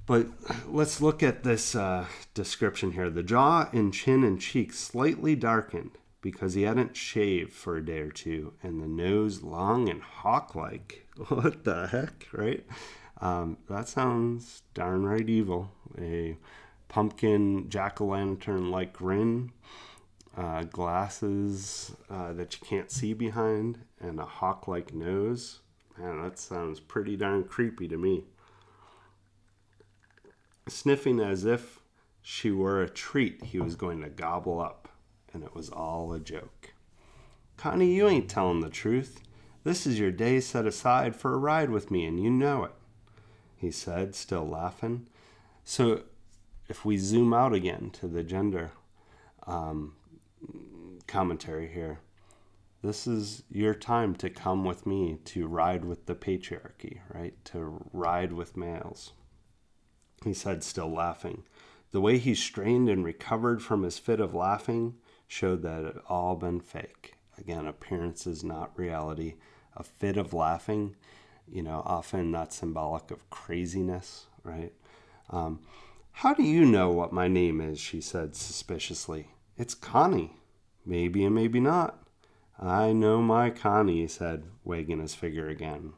But let's look at this description here. The jaw and chin and cheeks slightly darkened because he hadn't shaved for a day or two, and the nose long and hawk-like. What the heck, right? That sounds darn right evil. A pumpkin jack-o'-lantern-like grin, glasses that you can't see behind, and a hawk-like nose. Man, that sounds pretty darn creepy to me. Sniffing as if she were a treat he was going to gobble up, and it was all a joke. Connie, you ain't telling the truth. This is your day set aside for a ride with me, and you know it, he said, still laughing. So if we zoom out again to the gender commentary here, this is your time to come with me to ride with the patriarchy, right? To ride with males. He said, still laughing. The way he strained and recovered from his fit of laughing showed that it had all been fake. Again, appearances, not reality. A fit of laughing, often that's symbolic of craziness, right? How do you know what my name is? She said suspiciously. It's Connie. Maybe and maybe not. I know my Connie, he said, wagging his figure again.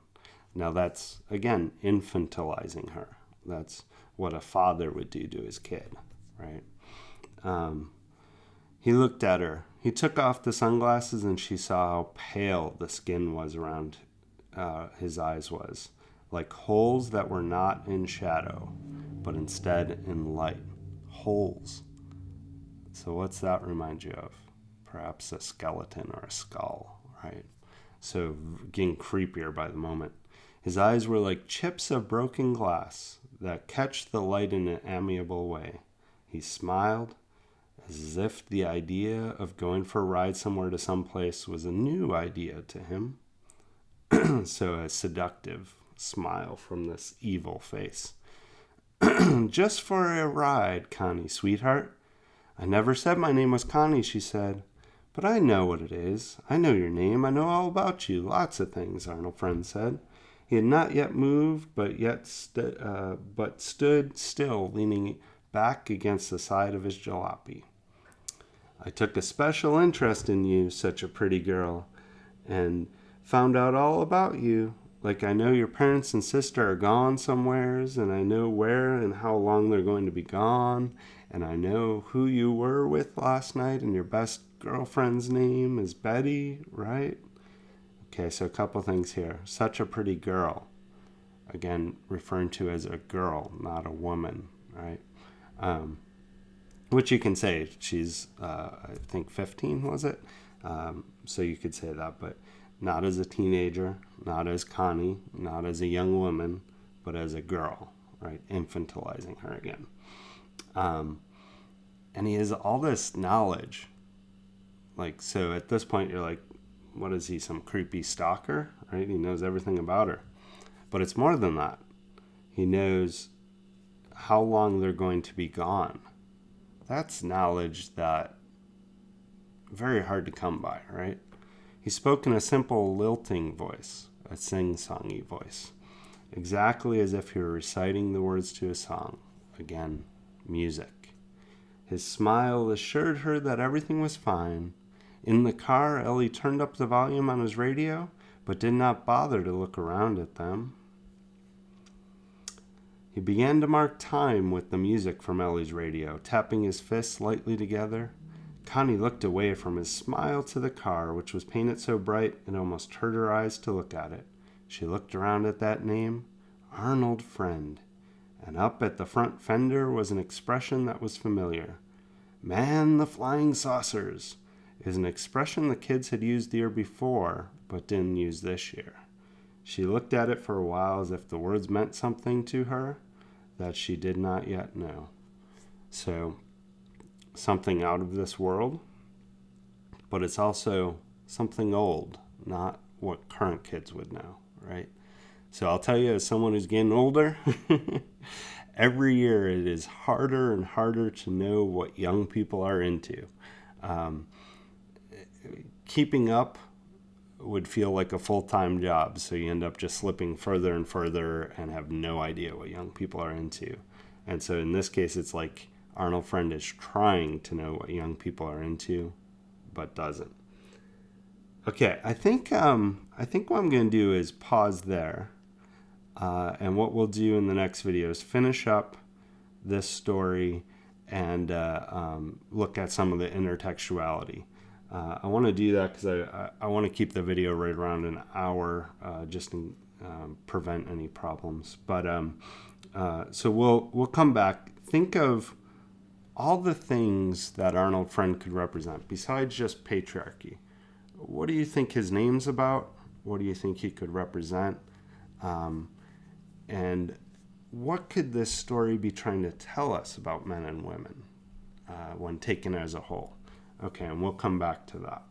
Now that's, again, infantilizing her. That's what a father would do to his kid, right? He looked at her. He took off the sunglasses, and she saw how pale the skin was around his eyes was, like holes that were not in shadow, but instead in light. Holes. So what's that remind you of? Perhaps a skeleton or a skull, right? So getting creepier by the moment. His eyes were like chips of broken glass that catch the light in an amiable way. He smiled, as if the idea of going for a ride somewhere to someplace was a new idea to him. So a seductive smile from this evil face. Just for a ride, Connie, sweetheart. I never said my name was Connie, she said. But I know what it is. I know your name. I know all about you. Lots of things, Arnold Friend said. He had not yet moved, but stood still, leaning back against the side of his jalopy. I took a special interest in you, such a pretty girl, and found out all about you. Like I know your parents and sister are gone somewheres, and I know where and how long they're going to be gone, and I know who you were with last night, and your best girlfriend's name is Betty, right? Okay, so a couple things here. Such a pretty girl. Again, referring to as a girl, not a woman, right? Which you can say she's, I think 15, was it? So you could say that, but not as a teenager, not as Connie, not as a young woman, but as a girl, right? Infantilizing her again. And he has all this knowledge. Like, so at this point, you're like, what is he, some creepy stalker, right? He knows everything about her. But it's more than that. He knows how long they're going to be gone. That's knowledge that very hard to come by, right? He spoke in a simple lilting voice, a sing-songy voice, exactly as if he were reciting the words to a song. Again, music. His smile assured her that everything was fine. In the car, Ellie turned up the volume on his radio, but did not bother to look around at them. He began to mark time with the music from Ellie's radio, tapping his fists lightly together. Connie looked away from his smile to the car, which was painted so bright it almost hurt her eyes to look at it. She looked around at that name, Arnold Friend, and up at the front fender was an expression that was familiar. Man the flying saucers is an expression the kids had used the year before, but didn't use this year. She looked at it for a while as if the words meant something to her that she did not yet know. So, something out of this world, but it's also something old, not what current kids would know, right? So I'll tell you, as someone who's getting older, every year it is harder and harder to know what young people are into. Keeping up would feel like a full-time job, so you end up just slipping further and further and have no idea what young people are into. And so in this case, it's like Arnold Friend is trying to know what young people are into, but doesn't. Okay, I think what I'm going to do is pause there, and what we'll do in the next video is finish up this story and look at some of the intertextuality. I want to do that because I want to keep the video right around an hour, just to prevent any problems. But so we'll come back. Think of all the things that Arnold Friend could represent besides just patriarchy. What do you think his name's about? What do you think he could represent? And what could this story be trying to tell us about men and women when taken as a whole? Okay, and we'll come back to that.